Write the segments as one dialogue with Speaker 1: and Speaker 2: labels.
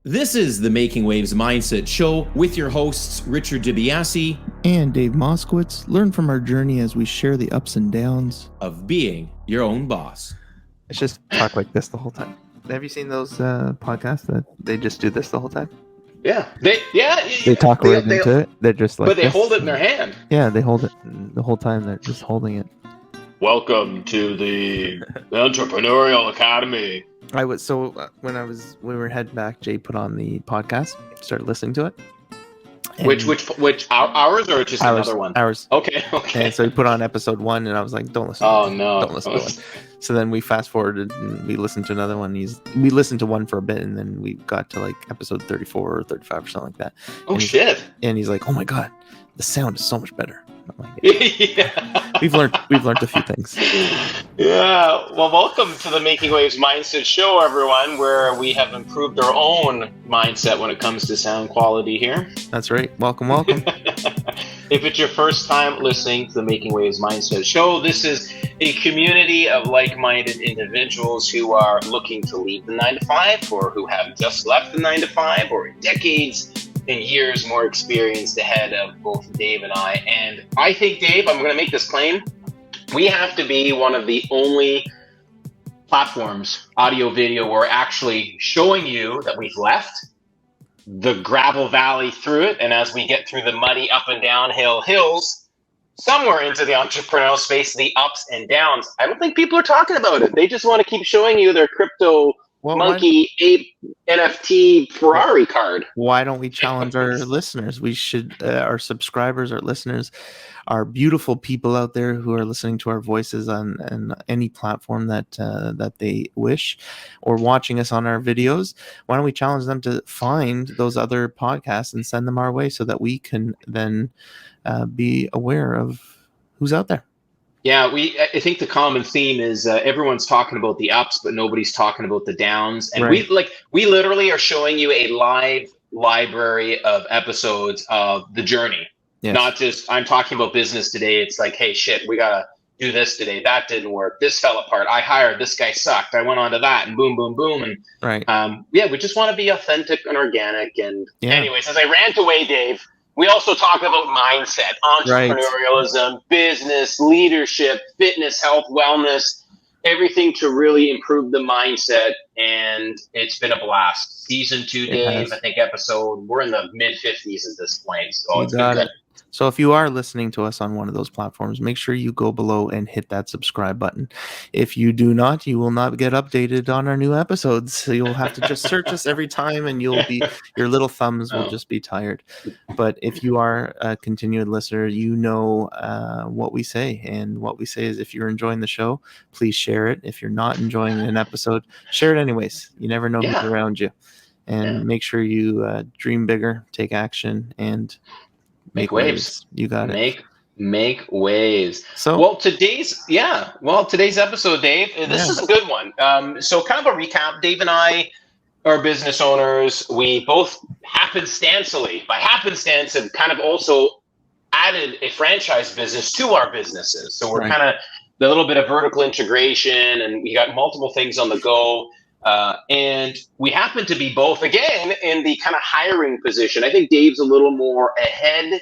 Speaker 1: This is the Making Waves Mindset Show with your hosts, Richard DiBiase
Speaker 2: and Dave Moskowitz. Learn from our journey as we share the ups and downs
Speaker 1: of being your own boss.
Speaker 2: It's just talk like this the whole time. Have you seen those podcasts that they just do this the whole time?
Speaker 3: Yeah.
Speaker 2: They talk right into it. They're just like,
Speaker 3: but they hold it in their hand.
Speaker 2: Yeah, they hold it the whole time. They're just holding it.
Speaker 3: Welcome to the Entrepreneurial Academy.
Speaker 2: When we were heading back, Jay put on the podcast, started listening to it.
Speaker 3: Which ours or just another one?
Speaker 2: Ours.
Speaker 3: Okay.
Speaker 2: And so he put on episode 1, and I was like, don't listen. Don't listen to one. So then we fast forwarded and we listened to another one. We listened to one for a bit, and then we got to like episode 34 or 35 or something like that.
Speaker 3: Shit!
Speaker 2: And he's like, oh my god, the sound is so much better. I'm like,
Speaker 3: yeah.
Speaker 2: We've learned a few things.
Speaker 3: Yeah. Well, welcome to the Making Waves Mindset Show, everyone, where we have improved our own mindset when it comes to sound quality here.
Speaker 2: That's right. Welcome.
Speaker 3: If it's your first time listening to the Making Waves Mindset Show, this is a community of like-minded individuals who are looking to leave the 9-to-5 or who have just left the 9-to-5 or decades and years more experienced ahead of both Dave and I. And I think, Dave, I'm going to make this claim. We have to be one of the only platforms, audio, video, where we're actually showing you that we've left the gravel valley through it. And as we get through the muddy up and downhill hills, somewhere into the entrepreneurial space, the ups and downs, I don't think people are talking about it. They just want to keep showing you their crypto monkey ape NFT Ferrari card.
Speaker 2: Why don't we challenge our listeners? We should, our subscribers, our listeners, our beautiful people out there who are listening to our voices on any platform that they wish, or watching us on our videos. Why don't we challenge them to find those other podcasts and send them our way so that we can then be aware of who's out there?
Speaker 3: Yeah, I think the common theme is everyone's talking about the ups, but nobody's talking about the downs. And
Speaker 2: right.
Speaker 3: we literally are showing you a live library of episodes of the journey. Yes. Not just, I'm talking about business today. It's like, hey, shit, we got to do this today. That didn't work. This fell apart. I hired, this guy sucked. I went on to that, and boom, boom, boom. And
Speaker 2: right.
Speaker 3: We just want to be authentic and organic. And anyways, as I rant away, Dave, we also talk about mindset, entrepreneurialism, right. Business, leadership, fitness, health, wellness, everything to really improve the mindset. And it's been a blast. Season 2, Dave, I think we're in the mid-50s at this point. So it's been good.
Speaker 2: So if you are listening to us on one of those platforms, make sure you go below and hit that subscribe button. If you do not, you will not get updated on our new episodes. So you'll have to just search us every time, and your little thumbs will just be tired. But if you are a continued listener, you know what we say. And what we say is, if you're enjoying the show, please share it. If you're not enjoying an episode, share it anyways. You never know who's around you. And make sure you dream bigger, take action, and make waves. You got it.
Speaker 3: Make waves.
Speaker 2: So
Speaker 3: today's episode, Dave, this is a good one. So kind of a recap. Dave and I are business owners. We both happenstance have kind of also added a franchise business to our businesses. So we're kind of a little bit of vertical integration, and we got multiple things on the go. And we happen to be both, again, in the kind of hiring position. I think Dave's a little more ahead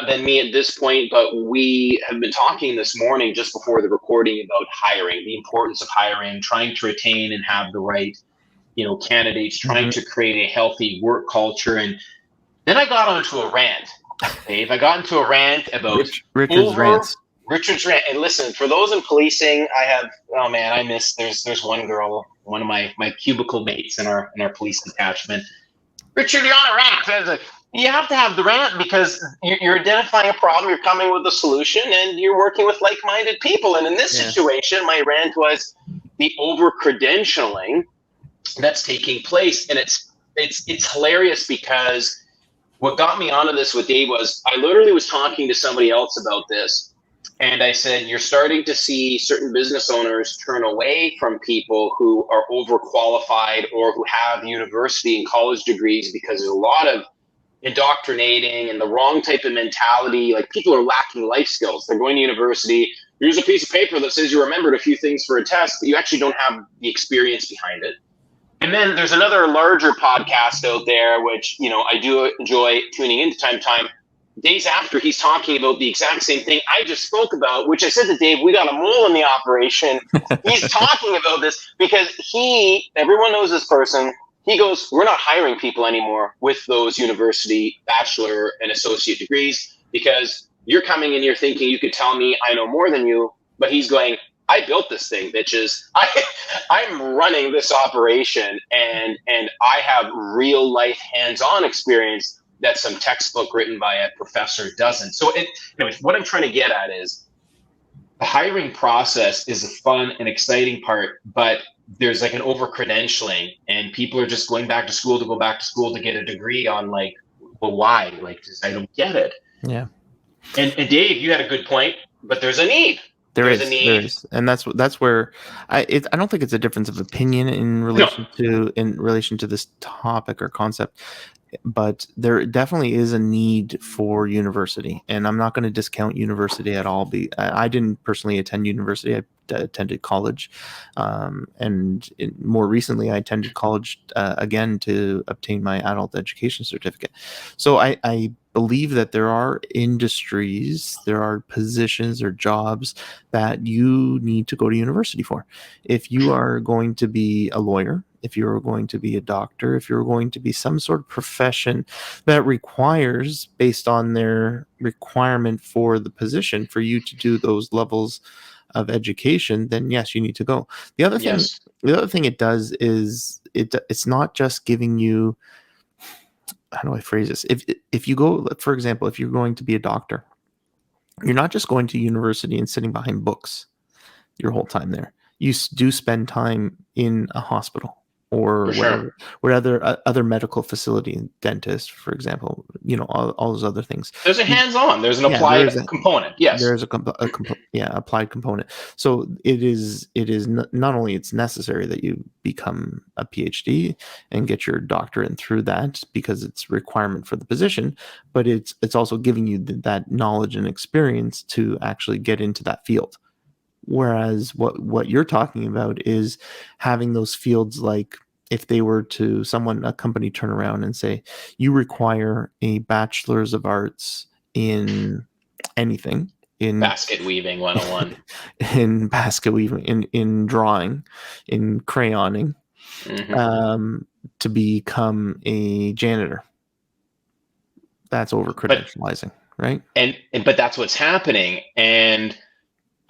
Speaker 3: than me at this point, but we have been talking this morning just before the recording about hiring, the importance of hiring, trying to retain and have the right, candidates, trying to create a healthy work culture. And then I got onto a rant, Dave. I got into a rant about Richard's rant. And listen, for those in policing, there's one girl, one of my cubicle mates in our police detachment. Richard, you're on a rant. I was like, you have to have the rant because you're identifying a problem, you're coming with a solution, and you're working with like-minded people. And in this situation, my rant was the over-credentialing that's taking place. And it's hilarious because what got me onto this with Dave was I literally was talking to somebody else about this. And I said, you're starting to see certain business owners turn away from people who are overqualified or who have university and college degrees because there's a lot of indoctrinating and the wrong type of mentality. Like, people are lacking life skills. They're going to university. Here's a piece of paper that says you remembered a few things for a test, but you actually don't have the experience behind it. And then there's another larger podcast out there, which, you know, I do enjoy tuning into time to time. Days after, he's talking about the exact same thing I just spoke about, which I said to Dave, we got a mole in the operation. He's talking about this because everyone knows this person. He goes, we're not hiring people anymore with those university bachelor and associate degrees because you're coming and you're thinking you could tell me I know more than you. But he's going, I built this thing, bitches. I'm running this operation and I have real life hands-on experience that some textbook written by a professor doesn't. So anyways, what I'm trying to get at is the hiring process is a fun and exciting part, but there's like an over-credentialing and people are just going back to school to go back to school to get a degree on like, well, why? Like, I don't get it.
Speaker 2: Yeah.
Speaker 3: And Dave, you had a good point, but there's a need.
Speaker 2: There is, and that's where I don't think it's a difference of opinion in relation to this topic or concept, but there definitely is a need for university, and I'm not going to discount university at all. I didn't personally attend university. I attended college, and more recently, I attended college again to obtain my adult education certificate. So I believe that there are industries, there are positions or jobs that you need to go to university for. If you are going to be a lawyer, if you're going to be a doctor, if you're going to be some sort of profession that requires, based on their requirement for the position, for you to do those levels of education, then yes, you need to go. The other thing it does is it's not just giving you, how do I phrase this? If you go, for example, if you're going to be a doctor, you're not just going to university and sitting behind books your whole time there. You do spend time in a hospital or other medical facility, dentist, for example, you know, all those other things.
Speaker 3: There's a hands-on, there's an applied component. Yes.
Speaker 2: There's applied component. So it is not only it's necessary that you become a PhD and get your doctorate through that because it's a requirement for the position, but it's also giving you that knowledge and experience to actually get into that field. Whereas what you're talking about is having those fields, like if they were to a company turn around and say, you require a bachelor's of arts in anything, in
Speaker 3: basket weaving 101,
Speaker 2: in basket weaving, in drawing, in crayoning, to become a janitor. That's over credentializing, right?
Speaker 3: But that's what's happening. And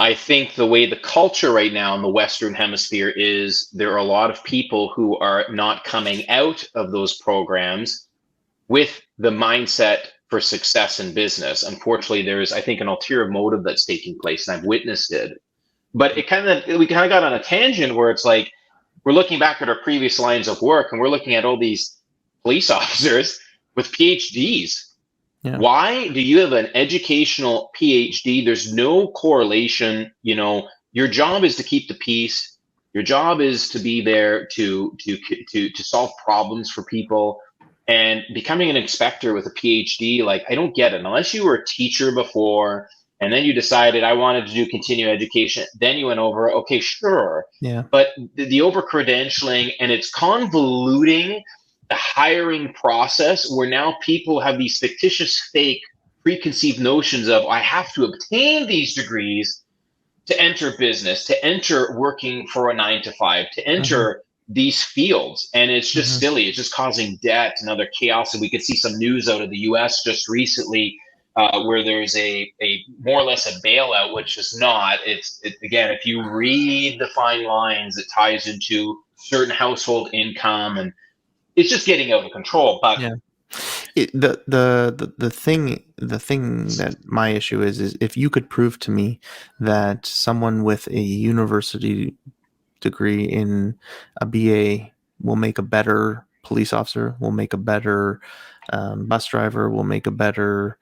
Speaker 3: I think the way the culture right now in the Western Hemisphere is, there are a lot of people who are not coming out of those programs with the mindset for success in business. Unfortunately, there's, I think, an ulterior motive that's taking place, and I've witnessed it. But we kind of got on a tangent where it's like, we're looking back at our previous lines of work and we're looking at all these police officers with PhDs. Yeah. Why do you have an educational PhD? There's no correlation. You know, your job is to keep the peace. Your job is to be there to solve problems for people. And becoming an inspector with a PhD, like, I don't get it. Unless you were a teacher before, and then you decided I wanted to do continuing education, then you went over, okay, sure.
Speaker 2: Yeah.
Speaker 3: But the over-credentialing, and it's convoluting the hiring process, where now people have these fictitious, fake, preconceived notions of, I have to obtain these degrees to enter business, to enter working for a 9-to-5, to enter these fields. And it's just silly. It's just causing debt and other chaos. And we could see some news out of the US just recently where there's a more or less a bailout, which is not. Again, if you read the fine lines, it ties into certain household income, and it's just getting out of control. But
Speaker 2: yeah, the thing that my issue is if you could prove to me that someone with a university degree in a BA will make a better police officer, will make a better bus driver, will make a better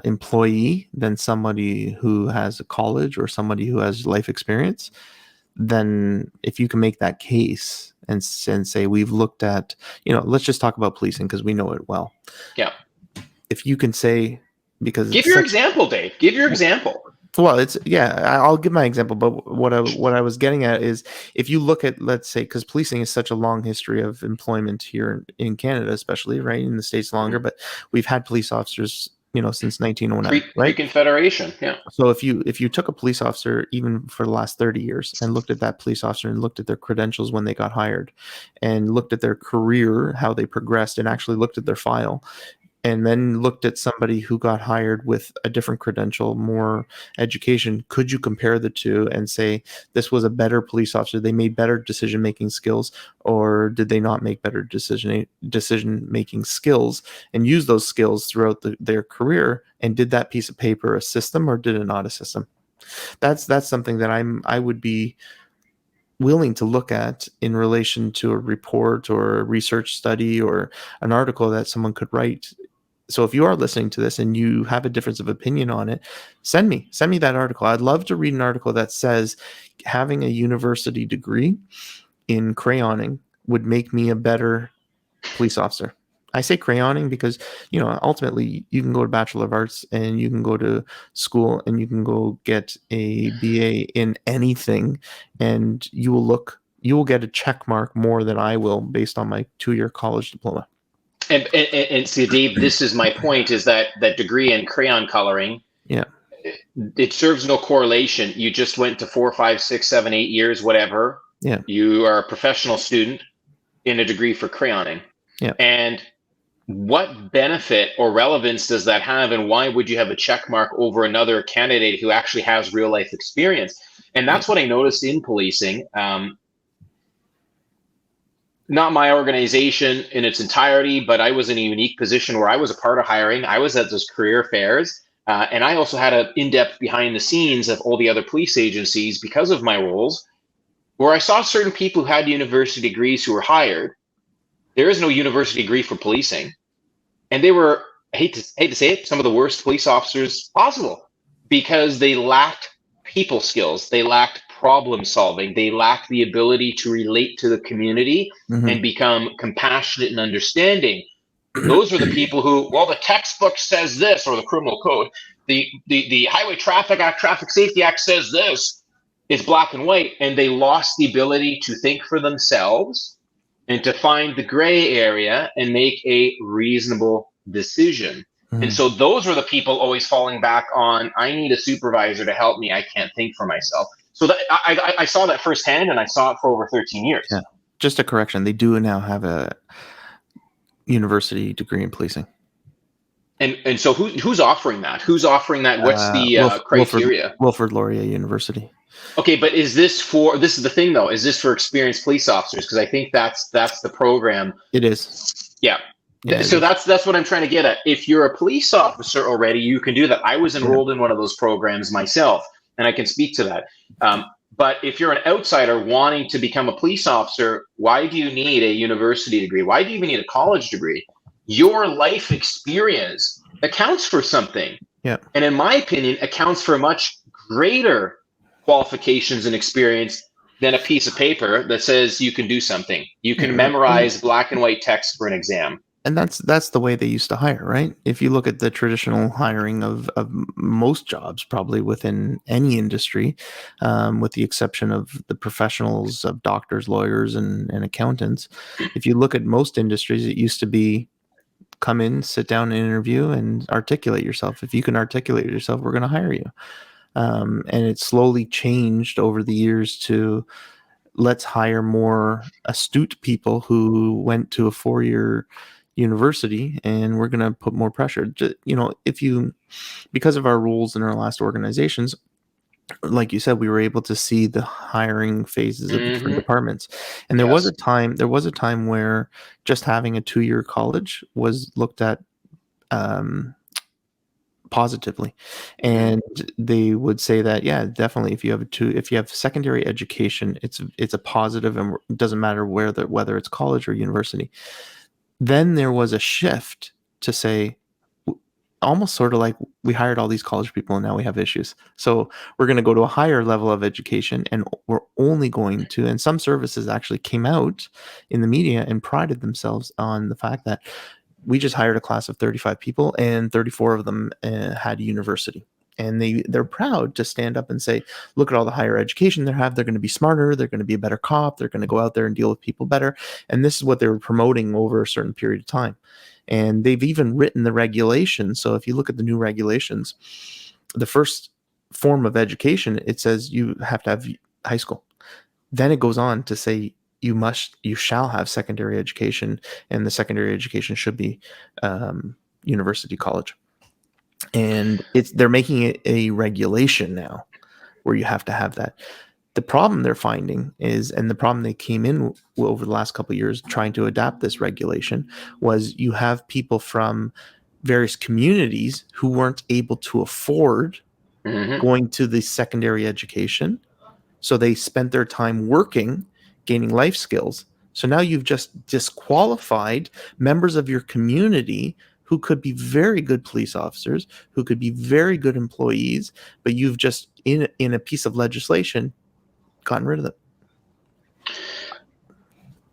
Speaker 2: employee than somebody who has a college or somebody who has life experience, then if you can make that case and say, we've looked at, let's just talk about policing because we know it well.
Speaker 3: Yeah.
Speaker 2: If you can say, because
Speaker 3: give your example, Dave. Give your example.
Speaker 2: Well, I'll give my example, but what I was getting at is if you look at, let's say, because policing is such a long history of employment here in Canada, especially, right, in the States longer, but we've had police officers, since 1909, right?
Speaker 3: Pre-Confederation, yeah.
Speaker 2: So if you took a police officer even for the last 30 years and looked at that police officer and looked at their credentials when they got hired and looked at their career, how they progressed, and actually looked at their file, and then looked at somebody who got hired with a different credential, more education, could you compare the two and say this was a better police officer, they made better decision-making skills, or did they not make better decision-making skills and use those skills throughout their career? And did that piece of paper assist them, or did it not assist them? That's something that I would be willing to look at in relation to a report or a research study or an article that someone could write. So if you are listening to this and you have a difference of opinion on it, send me that article. I'd love to read an article that says having a university degree in crayoning would make me a better police officer. I say crayoning because, ultimately you can go to Bachelor of Arts and you can go to school and you can go get a BA in anything, and you will get a check mark more than I will based on my 2-year college diploma.
Speaker 3: And see, Dave, this is my point: is that degree in crayon coloring?
Speaker 2: Yeah,
Speaker 3: it serves no correlation. You just went to 4, 5, 6, 7, 8 years, whatever.
Speaker 2: Yeah,
Speaker 3: you are a professional student in a degree for crayoning.
Speaker 2: Yeah,
Speaker 3: and what benefit or relevance does that have, and why would you have a check mark over another candidate who actually has real life experience? And that's what I noticed in policing. Not my organization in its entirety, but I was in a unique position where I was a part of hiring. I was at those career fairs, and I also had an in-depth behind the scenes of all the other police agencies because of my roles, where I saw certain people who had university degrees who were hired. There is no university degree for policing, and they were, I hate to say it, some of the worst police officers possible, because they lacked people skills, they lacked problem solving, they lacked the ability to relate to the community and become compassionate and understanding. Those are the people who, well, the textbook says this, or the criminal code, the Highway Traffic Act, Traffic Safety Act says this. It's black and white, and they lost the ability to think for themselves and to find the gray area and make a reasonable decision. And so those are the people always falling back on, I need a supervisor to help me, I can't think for myself. So that, I saw that firsthand, and I saw it for over 13 years.
Speaker 2: Yeah. Just a correction, they do now have a university degree in policing.
Speaker 3: And so who's offering that? Who's offering that? What's the criteria?
Speaker 2: Wilfrid Laurier University.
Speaker 3: Okay, but this is the thing though, is this for experienced police officers? Because I think that's the program.
Speaker 2: It is.
Speaker 3: Yeah. So that's what I'm trying to get at. If you're a police officer already, you can do that. I was enrolled in one of those programs myself, and I can speak to that. But if you're an outsider wanting to become a police officer, why do you need a university degree? Why do you even need a college degree? Your life experience accounts for something.
Speaker 2: Yeah.
Speaker 3: And in my opinion, accounts for much greater qualifications and experience than a piece of paper that says you can do something. You can memorize black and white text for an exam.
Speaker 2: And that's the way they used to hire, right? If you look at the traditional hiring of most jobs, probably within any industry, with the exception of the professionals of doctors, lawyers, and accountants, if you look at most industries, it used to be come in, sit down, and interview, and articulate yourself. If you can articulate yourself, we're going to hire you. And it slowly changed over the years to let's hire more astute people who went to a 4-year university, and we're going to put more pressure. Because of our rules in our last organizations, like you said, we were able to see the hiring phases of the different departments. And there was a time where just having a 2-year college was looked at positively, and they would say that, yeah, definitely, if you have secondary education, it's a positive, and it doesn't matter whether it's college or university. Then there was a shift to say, almost sort of like, we hired all these college people and now we have issues, so we're going to go to a higher level of education, and we're only going to, and some services actually came out in the media and prided themselves on the fact that we just hired a class of 35 people and 34 of them had university. And they're proud to stand up and say, look at all the higher education they have. They're going to be smarter. They're going to be a better cop. They're going to go out there and deal with people better. And this is what they were promoting over a certain period of time. And they've even written the regulations. So if you look at the new regulations, the first form of education, it says you have to have high school. Then it goes on to say you shall have secondary education, and the secondary education should be university college. And they're making it a regulation now where you have to have that. The problem they're finding is, and the problem they came in over the last couple of years trying to adapt this regulation, was you have people from various communities who weren't able to afford going to the secondary education. So they spent their time working, gaining life skills. So now you've just disqualified members of your community who could be very good police officers, who could be very good employees, but you've just, in a piece of legislation, gotten rid of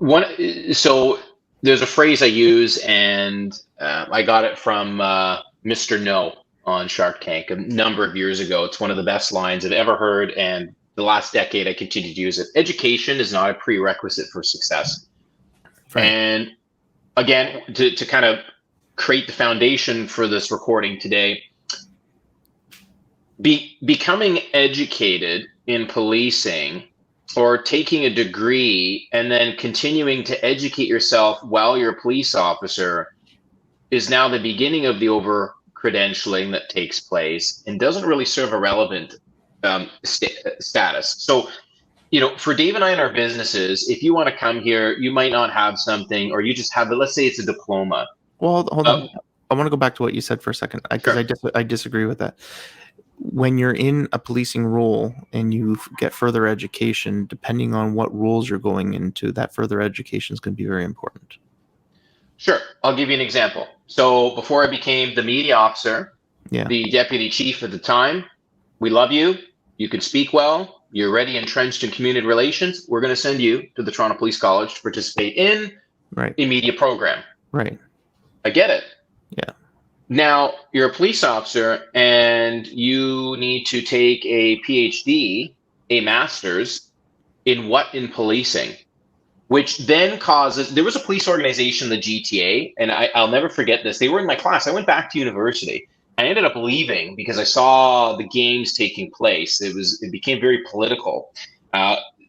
Speaker 2: them.
Speaker 3: So there's a phrase I use, and I got it from Mr. No on Shark Tank a number of years ago. It's one of the best lines I've ever heard, and the last decade I continue to use it. Education is not a prerequisite for success. Right. And again, to kind of create the foundation for this recording today, becoming educated in policing or taking a degree and then continuing to educate yourself while you're a police officer is now the beginning of the over-credentialing that takes place and doesn't really serve a relevant status. So, for Dave and I in our businesses, if you want to come here, you might not have something, or you just have, let's say it's a diploma.
Speaker 2: Well, hold on. I want to go back to what you said for a second, because
Speaker 3: sure.
Speaker 2: I disagree with that. When you're in a policing role and you get further education, depending on what roles you're going into, that further education is going to be very important.
Speaker 3: Sure. I'll give you an example. So before I became the media officer, the deputy chief at the time, we love you. You can speak well. You're already entrenched in community relations. We're going to send you to the Toronto Police College to participate in a media program.
Speaker 2: Right.
Speaker 3: I get it.
Speaker 2: Yeah.
Speaker 3: Now, you're a police officer and you need to take a PhD, a master's, in policing, which then causes, there was a police organization, the GTA, and I'll never forget this. They were in my class. I went back to university. I ended up leaving because I saw the games taking place. It became very political.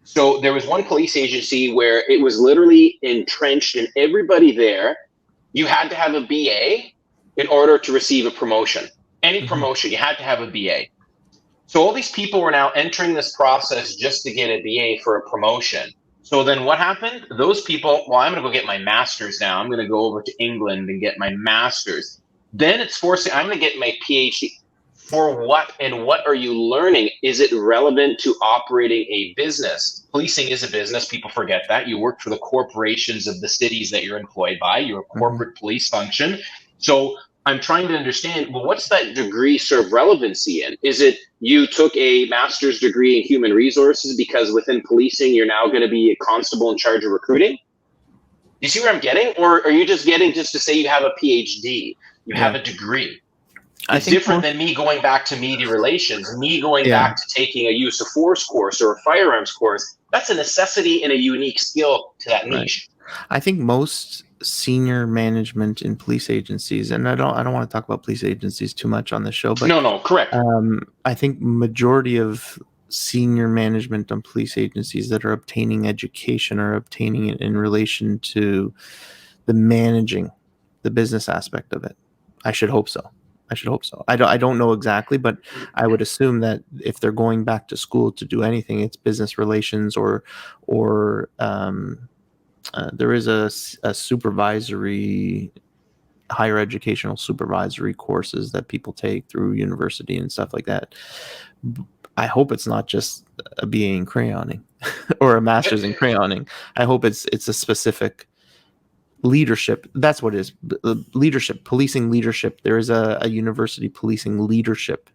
Speaker 3: So there was one police agency where it was literally entrenched in everybody there. You had to have a BA in order to receive a promotion. Any promotion, you had to have a BA. So all these people were now entering this process just to get a BA for a promotion. So then what happened? Those people, well, I'm going to go get my master's now. I'm going to go over to England and get my master's. Then it's forcing, I'm going to get my PhD. For what, and what are you learning? Is it relevant to operating a business? Policing is a business. People forget that. You work for the corporations of the cities that you're employed by. You're a corporate police function. So I'm trying to understand, well, what's that degree serve relevancy in? Is it you took a master's degree in human resources because within policing, you're now going to be a constable in charge of recruiting? You see where I'm getting? Or are you just getting just to say you have a PhD, you have a degree? It's different than me going back to media relations, me going back to taking a use of force course or a firearms course. That's a necessity and a unique skill to that niche.
Speaker 2: I think most senior management in police agencies, and I don't want to talk about police agencies too much on the show, but
Speaker 3: no, correct.
Speaker 2: I think majority of senior management on police agencies that are obtaining education are obtaining it in relation to the managing, the business aspect of it. I should hope so. I don't know exactly, but I would assume that if they're going back to school to do anything, it's business relations or there is a supervisory, higher educational supervisory courses that people take through university and stuff like that. I hope it's not just a BA in crayoning or a master's in crayoning. I hope it's a specific leadership. That's what it is. Leadership, policing leadership. There is a university policing leadership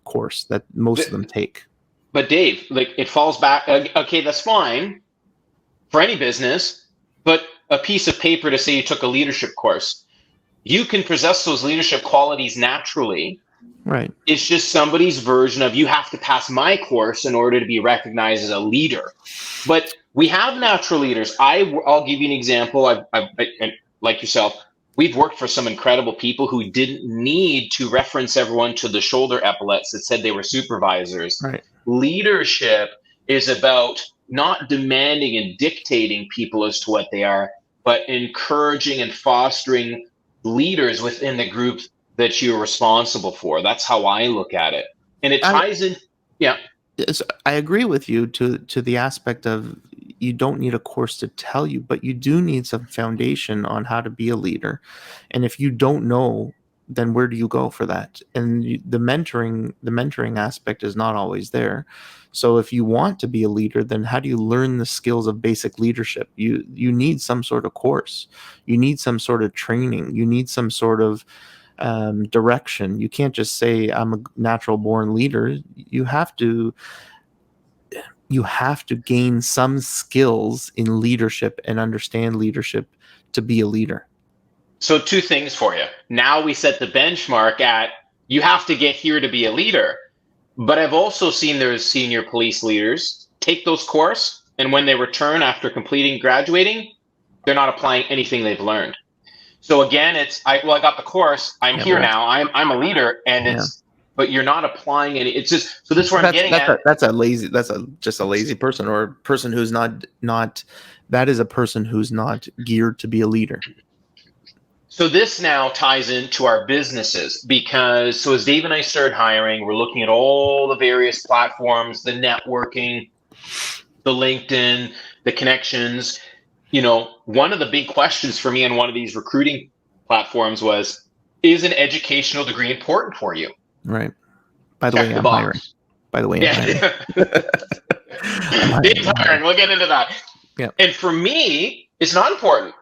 Speaker 2: course that most of them take.
Speaker 3: But Dave, like, it falls back. Okay, that's fine for any business, but a piece of paper to say you took a leadership course. You can possess those leadership qualities naturally
Speaker 2: Right.
Speaker 3: It's just somebody's version of you have to pass my course in order to be recognized as a leader. But we have natural leaders. I'll give you an example. And like yourself, we've worked for some incredible people who didn't need to reference everyone to the shoulder epaulets that said they were supervisors.
Speaker 2: Right.
Speaker 3: Leadership is about not demanding and dictating people as to what they are, but encouraging and fostering leaders within the group that you're responsible for. That's how I look at it. And it ties in. Yeah.
Speaker 2: I agree with you to the aspect of you don't need a course to tell you, but you do need some foundation on how to be a leader. And if you don't know, then where do you go for that? And the mentoring aspect is not always there. So if you want to be a leader, then how do you learn the skills of basic leadership? You need some sort of course. You need some sort of training. You need some sort of direction. You can't just say I'm a natural born leader. You have to gain some skills in leadership and understand leadership to be a leader.
Speaker 3: So 2 things for you. Now we set the benchmark at you have to get here to be a leader. But I've also seen there's senior police leaders take those courses, and when they return after graduating, they're not applying anything they've learned. So again, I got the course. I'm here now. I'm a leader, and but you're not applying any. It's just so this is where I'm getting at.
Speaker 2: That's just a lazy person, or a person who's not. That is a person who's not geared to be a leader.
Speaker 3: So this now ties into our businesses because as Dave and I started hiring, we're looking at all the various platforms, the networking, the LinkedIn, the connections. One of the big questions for me on one of these recruiting platforms was, is an educational degree important for you?
Speaker 2: Right. By the way, I'm hiring.
Speaker 3: Dave's hiring. We'll get into that.
Speaker 2: Yeah.
Speaker 3: And for me, it's not important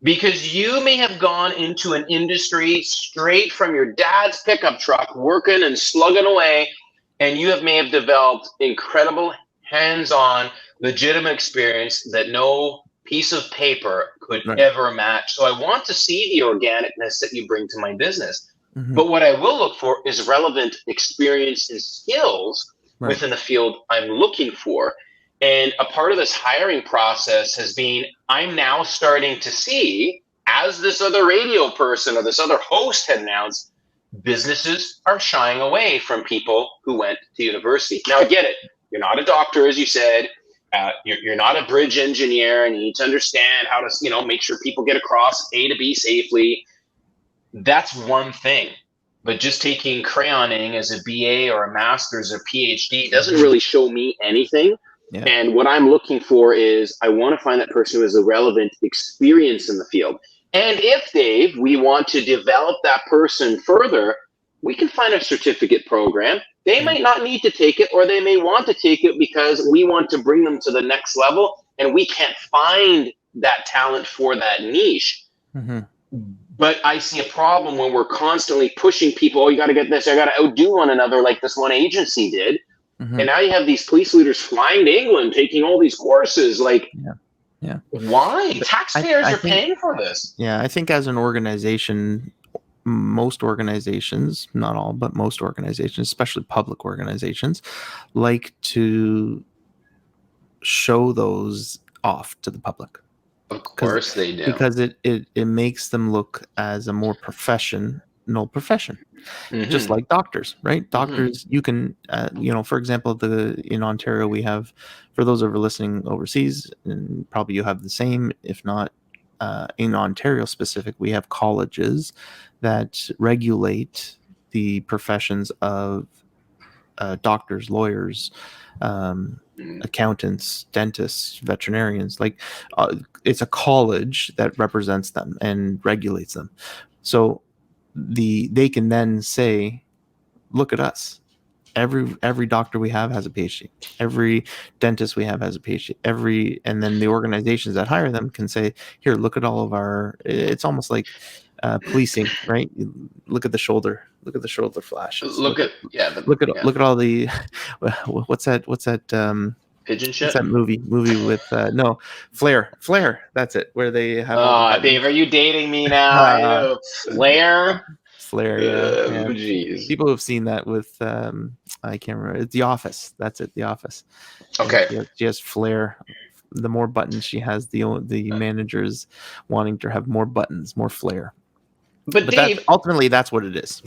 Speaker 3: because you may have gone into an industry straight from your dad's pickup truck, working and slugging away, and you may have developed incredible hands-on, legitimate experience that no piece of paper could ever match. So I want to see the organicness that you bring to my business. Mm-hmm. But what I will look for is relevant experience and skills within the field I'm looking for. And a part of this hiring process has been, I'm now starting to see, as this other radio person or this other host had announced, businesses are shying away from people who went to university. Now I get it. You're not a doctor, as you said. You're not a bridge engineer, and you need to understand how to, make sure people get across A to B safely. That's one thing. But just taking crayoning as a BA or a master's or PhD doesn't really show me anything. Yeah. And what I'm looking for is I want to find that person who has a relevant experience in the field. And if, Dave, we want to develop that person further, we can find a certificate program. They might not need to take it, or they may want to take it because we want to bring them to the next level, and we can't find that talent for that niche. Mm-hmm. But I see a problem when we're constantly pushing people, oh, you got to get this, I got to outdo one another like this one agency did. Mm-hmm. And now you have these police leaders flying to England, taking all these courses. Like, why? Taxpayers are paying for this.
Speaker 2: Yeah, I think as an organization, most organizations, not all, but most organizations, especially public organizations, like to show those off to the public.
Speaker 3: Of course they do.
Speaker 2: Because it makes them look as a more profession. Mm-hmm. Just like doctors, right? Doctors, you can, for example, in Ontario, we have, for those of you listening overseas, and probably you have the same, if not in Ontario specific, we have colleges that regulate the professions of doctors, lawyers, accountants, dentists, veterinarians. Like it's a college that represents them and regulates them. So they can then say, look at us. Every doctor we have has a PhD. Every dentist we have has a PhD. And then the organizations that hire them can say, here, look at all of our. It's almost like policing, right? Look at the shoulder. Look at the shoulder flashes.
Speaker 3: Look at
Speaker 2: all the. What's that?
Speaker 3: Pigeon shit?
Speaker 2: What's that movie with Flare. That's it. Where they have.
Speaker 3: Dave, are you dating me now? Flare.
Speaker 2: flair. Yeah.
Speaker 3: Jeez.
Speaker 2: People have seen that with I can't remember. It's The Office. That's it. The Office.
Speaker 3: Okay.
Speaker 2: She has flair. The more buttons she has, the managers wanting to have more buttons, more flair.
Speaker 3: But Dave,
Speaker 2: ultimately, that's what it is.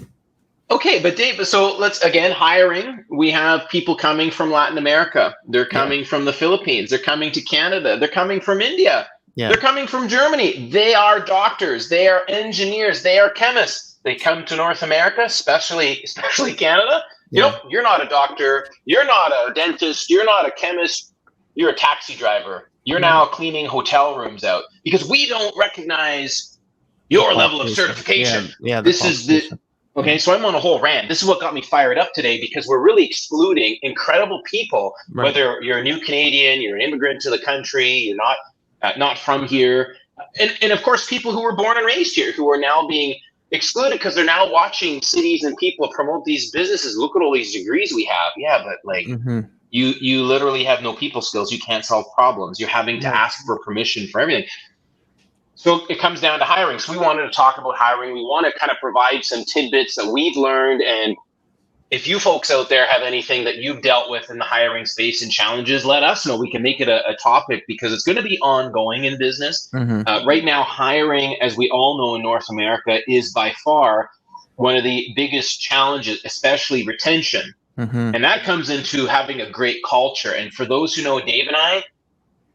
Speaker 3: Okay, but Dave, so let's again hiring. We have people coming from Latin America. They're coming from the Philippines. They're coming to Canada. They're coming from India.
Speaker 2: Yeah.
Speaker 3: They're coming from Germany. They are doctors. They are engineers. They are chemists. They come to North America, especially Canada. You know, you're not a doctor. You're not a dentist. You're not a chemist. You're a taxi driver. You're now cleaning hotel rooms out because we don't recognize your level of certification. This is the. Okay, so I'm on a whole rant. This is what got me fired up today because we're really excluding incredible people, whether you're a new Canadian, you're an immigrant to the country, you're not from here, and of course people who were born and raised here who are now being excluded because they're now watching cities and people promote these businesses. Look at all these degrees we have. Yeah, but like you literally have no people skills. You can't solve problems. You're having to ask for permission for everything. So it comes down to hiring. So we wanted to talk about hiring. We want to kind of provide some tidbits that we've learned. And if you folks out there have anything that you've dealt with in the hiring space and challenges, let us know. We can make it a topic because it's going to be ongoing in business. Right now, hiring, as we all know in North America, is by far one of the biggest challenges, especially retention. And that comes into having a great culture. And for those who know Dave and I,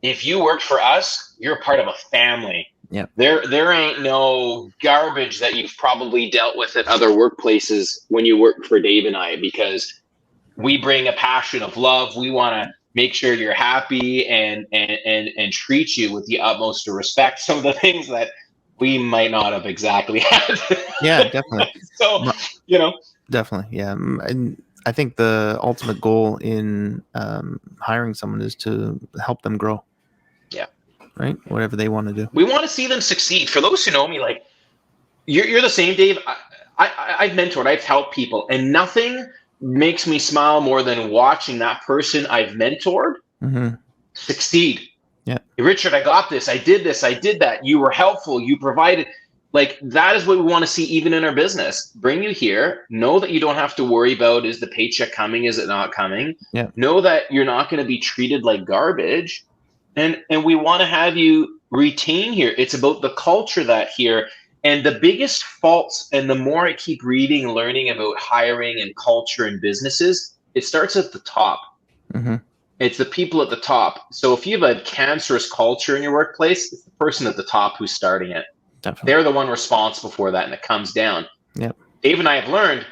Speaker 3: if you worked for us, you're a part of a family.
Speaker 2: Yeah.
Speaker 3: There ain't no garbage that you've probably dealt with at other workplaces when you work for Dave and I, because we bring a passion of love. We want to make sure you're happy and treat you with the utmost of respect. Some of the things that we might not have exactly had.
Speaker 2: Yeah, definitely.
Speaker 3: So,
Speaker 2: definitely. Yeah. And I think the ultimate goal in hiring someone is to help them grow.
Speaker 3: Yeah.
Speaker 2: Right? Whatever they want to do.
Speaker 3: We want to see them succeed. For those who know me, like you're the same, Dave. I've mentored, I've helped people, and nothing makes me smile more than watching that person I've mentored succeed.
Speaker 2: Yeah.
Speaker 3: Hey, Richard, I got this. I did this. I did that. You were helpful. You provided. Like that is what we want to see even in our business. Bring you here. Know that you don't have to worry about, is the paycheck coming? Is it not coming?
Speaker 2: Yeah.
Speaker 3: Know that you're not going to be treated like garbage. And we want to have you retain here. It's about the culture that here. And the biggest faults, and the more I keep reading and learning about hiring and culture and businesses, it starts at the top. It's the people at the top. So if you have a cancerous culture in your workplace, it's the person at the top who's starting it.
Speaker 2: Definitely.
Speaker 3: They're the one responsible for that, and it comes down.
Speaker 2: Yep.
Speaker 3: Dave and I have learned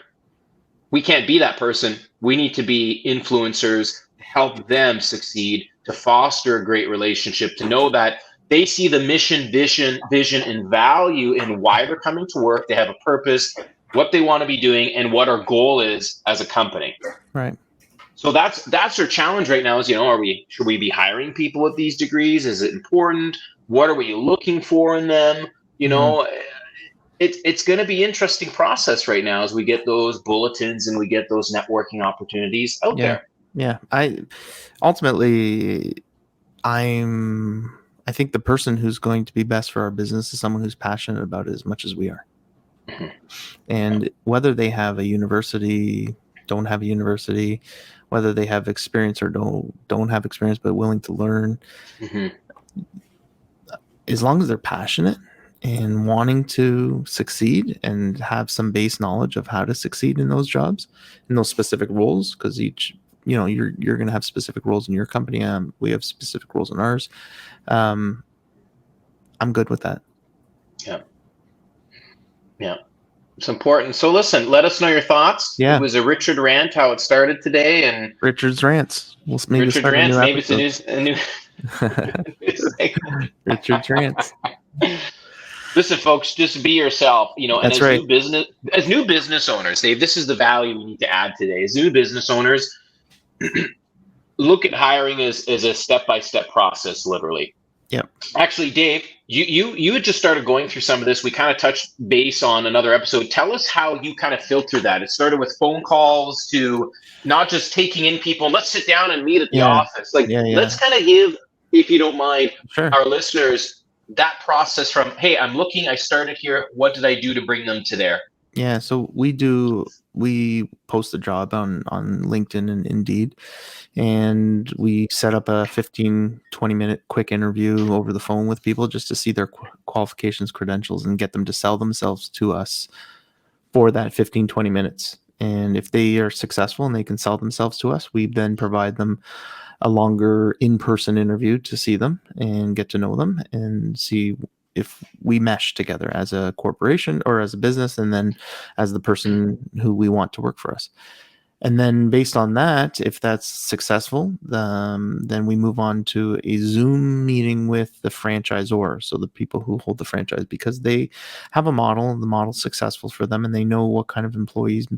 Speaker 3: we can't be that person. We need to be influencers to help them succeed, to foster a great relationship, to know that they see the mission, vision, and value in why they're coming to work. They have a purpose, what they want to be doing, and what our goal is as a company.
Speaker 2: Right.
Speaker 3: So that's our challenge right now is, should we be hiring people with these degrees? Is it important? What are we looking for in them? It's going to be an interesting process right now as we get those bulletins and we get those networking opportunities out there.
Speaker 2: Yeah. I think the person who's going to be best for our business is someone who's passionate about it as much as we are. And whether they have a university, don't have a university, whether they have experience or don't have experience but willing to learn, as long as they're passionate and wanting to succeed and have some base knowledge of how to succeed in those jobs, in those specific roles, because each, you're going to have specific roles in your company. We have specific roles in ours. I'm good with that.
Speaker 3: Yeah. It's important. So listen, let us know your thoughts.
Speaker 2: Yeah.
Speaker 3: It was a Richard rant, how it started today, and
Speaker 2: Richard's rants. We'll maybe
Speaker 3: Richard
Speaker 2: start
Speaker 3: rants.
Speaker 2: a new
Speaker 3: Maybe it's a new.
Speaker 2: Richard's rants.
Speaker 3: Listen, folks, just be yourself. And
Speaker 2: That's
Speaker 3: as
Speaker 2: right.
Speaker 3: new business owners, Dave, this is the value we need to add today. As new business owners, look at hiring as a step-by-step process, literally.
Speaker 2: Yep.
Speaker 3: Actually, Dave, you had just started going through some of this. We kind of touched base on another episode. Tell us how you kind of filter that. It started with phone calls to not just taking in people. Let's sit down and meet at the office. Let's kind of give, if you don't mind, our listeners that process from, hey, I'm looking, I started here. What did I do to bring them to there?
Speaker 2: Yeah, so we post the job on LinkedIn and Indeed, and we set up a 15-20 minute quick interview over the phone with people just to see their qualifications, credentials, and get them to sell themselves to us for that 15-20 minutes. And if they are successful and they can sell themselves to us, we then provide them a longer in-person interview to see them and get to know them and see if we mesh together as a corporation or as a business, and then as the person who we want to work for us. And then based on that, if that's successful, then we move on to a Zoom meeting with the franchisor, so the people who hold the franchise, because they have a model, the model's successful for them, and they know what kind of employees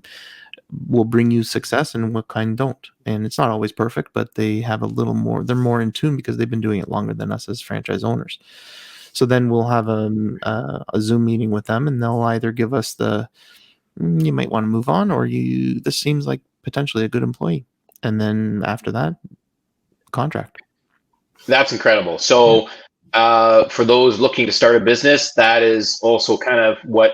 Speaker 2: will bring you success and what kind don't. And it's not always perfect, but they have a little more, they're more in tune because they've been doing it longer than us as franchise owners. So then we'll have a Zoom meeting with them, and they'll either give us the, you might want to move on, or this seems like potentially a good employee. And then after that, contract.
Speaker 3: That's incredible. So for those looking to start a business, that is also kind of what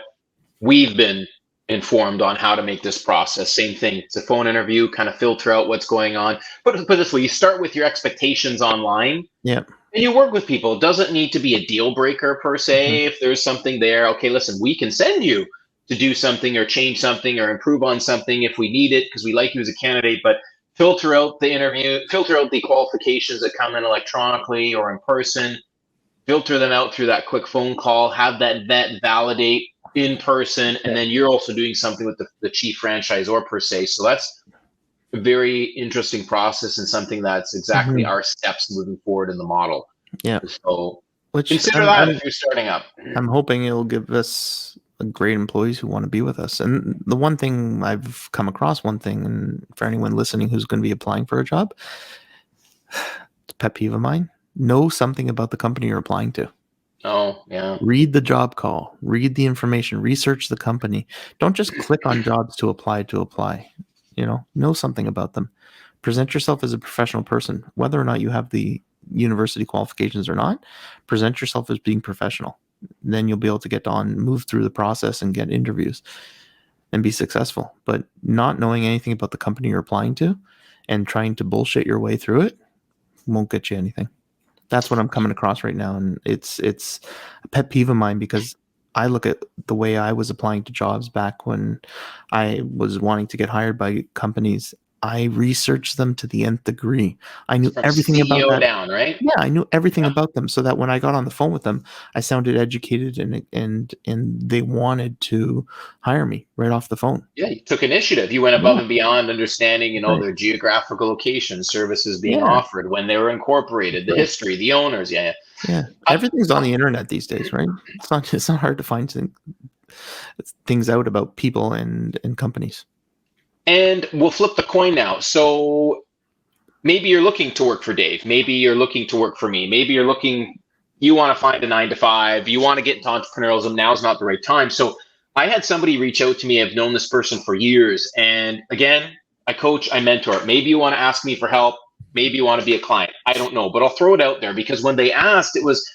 Speaker 3: we've been informed on how to make this process. Same thing. It's a phone interview, kind of filter out what's going on. But put it this way, you start with your expectations online.
Speaker 2: Yeah.
Speaker 3: And you work with people. It doesn't need to be a deal breaker per se. If there's something there, okay, listen, we can send you to do something or change something or improve on something if we need it because we like you as a candidate, but filter out the interview, filter out the qualifications that come in electronically or in person, filter them out through that quick phone call, have that vet validate in person, and then you're also doing something with the chief franchisor per se. So that's a very interesting process and something that's exactly our steps moving forward in the model.
Speaker 2: Yeah.
Speaker 3: So
Speaker 2: which
Speaker 3: consider that if you're starting up.
Speaker 2: I'm hoping it'll give us great employees who want to be with us. And the one thing I've come across, and for anyone listening who's going to be applying for a job, it's a pet peeve of mine. Know something about the company you're applying to.
Speaker 3: Oh, yeah.
Speaker 2: Read the job call, read the information, research the company. Don't just click on jobs to apply. Know something about them. Present yourself as a professional person, whether or not you have the university qualifications or not. Present yourself as being professional. Then you'll be able to get on, move through the process and get interviews and be successful. But not knowing anything about the company you're applying to and trying to bullshit your way through it won't get you anything. That's what I'm coming across right now. And it's a pet peeve of mine because I look at the way I was applying to jobs back when I was wanting to get hired by companies. I researched them to the nth degree. I knew everything
Speaker 3: CEO
Speaker 2: about that.
Speaker 3: Down, right?
Speaker 2: Yeah, I knew everything about them, so that when I got on the phone with them, I sounded educated and they wanted to hire me right off the phone.
Speaker 3: Yeah, you took initiative. You went above and beyond understanding, their geographical location, services being offered, when they were incorporated, the history, the owners. Yeah.
Speaker 2: Everything's on the internet these days, right? It's not hard to find things out about people and companies.
Speaker 3: And we'll flip the coin now. So maybe you're looking to work for Dave. Maybe you're looking to work for me. Maybe you want to find a 9-to-5. You want to get into entrepreneurialism. Now's not the right time. So I had somebody reach out to me. I've known this person for years. And again, I coach, I mentor. Maybe you want to ask me for help. Maybe you want to be a client. I don't know, but I'll throw it out there because when they asked, it was,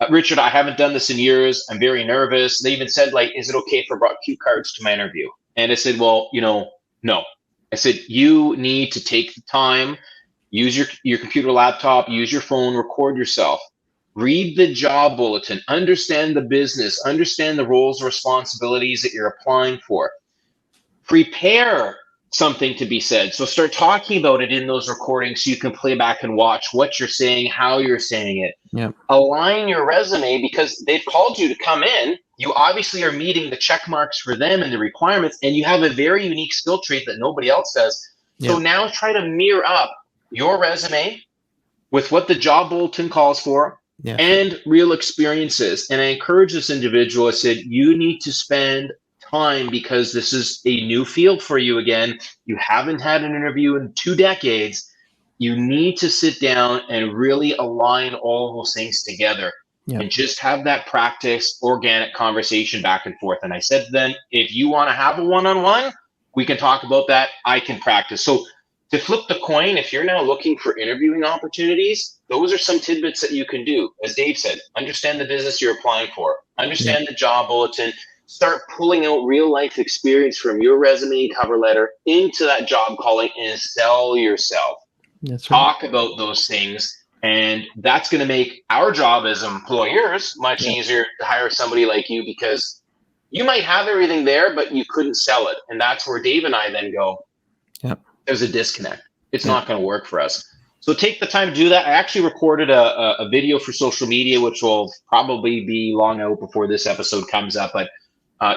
Speaker 3: Richard, I haven't done this in years. I'm very nervous. They even said, is it okay if I brought cue cards to my interview? And I said, well, no. I said, you need to take the time, use your computer, laptop, use your phone, record yourself, read the job bulletin, understand the business, understand the roles and responsibilities that you're applying for. Prepare something to be said. So start talking about it in those recordings so you can play back and watch what you're saying, how you're saying it.
Speaker 2: Yep.
Speaker 3: Align your resume because they've called you to come in. You obviously are meeting the check marks for them and the requirements, and you have a very unique skill trait that nobody else does. Yep. So now try to mirror up your resume with what the job bulletin calls for and real experiences. And I encourage this individual, I said, you need to spend time because this is a new field for you again. You haven't had an interview in 2 decades. You need to sit down and really align all of those things together. Yep. And just have that practice, organic conversation back and forth. And I said to them, if you want to have a one-on-one, we can talk about that. I can practice. So to flip the coin, if you're now looking for interviewing opportunities, those are some tidbits that you can do. As Dave said, understand the business you're applying for, understand the job bulletin, start pulling out real life experience from your resume, cover letter into that job calling and sell yourself.
Speaker 2: That's right.
Speaker 3: Talk about those things. And that's going to make our job as employers much easier to hire somebody like you, because you might have everything there, but you couldn't sell it. And that's where Dave and I then go, there's a disconnect. It's not going to work for us. So take the time to do that. I actually recorded a video for social media, which will probably be long out before this episode comes up, but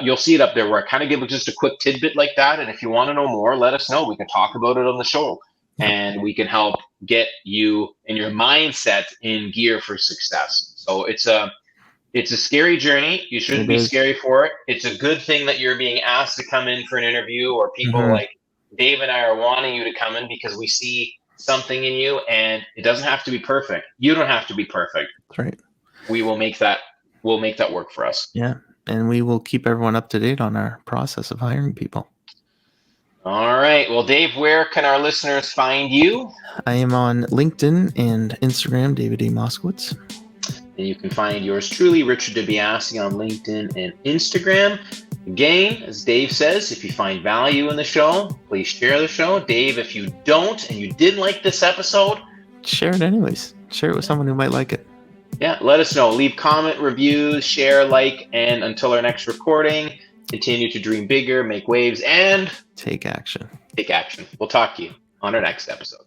Speaker 3: you'll see it up there where I kind of give just a quick tidbit like that. And if you want to know more, let us know. We can talk about it on the show, and we can help get you and your mindset in gear for success. So it's a scary journey. You shouldn't be scary for it. It's a good thing that you're being asked to come in for an interview, or people like Dave and I are wanting you to come in because we see something in you, and it doesn't have to be perfect. You don't have to be perfect.
Speaker 2: That's right.
Speaker 3: We will make that. We'll make that work for us.
Speaker 2: Yeah. And we will keep everyone up to date on our process of hiring people.
Speaker 3: All right. Well, Dave, where can our listeners find you?
Speaker 2: I am on LinkedIn and Instagram, David A. Moskowitz.
Speaker 3: And you can find yours truly, Richard DiBiase, on LinkedIn and Instagram. Again, as Dave says, if you find value in the show, please share the show. Dave, if you don't and you didn't like this episode,
Speaker 2: share it anyways. Share it with someone who might like it.
Speaker 3: Yeah, let us know. Leave comment, reviews, share, like, and until our next recording, continue to dream bigger, make waves, and
Speaker 2: take action.
Speaker 3: Take action. We'll talk to you on our next episode.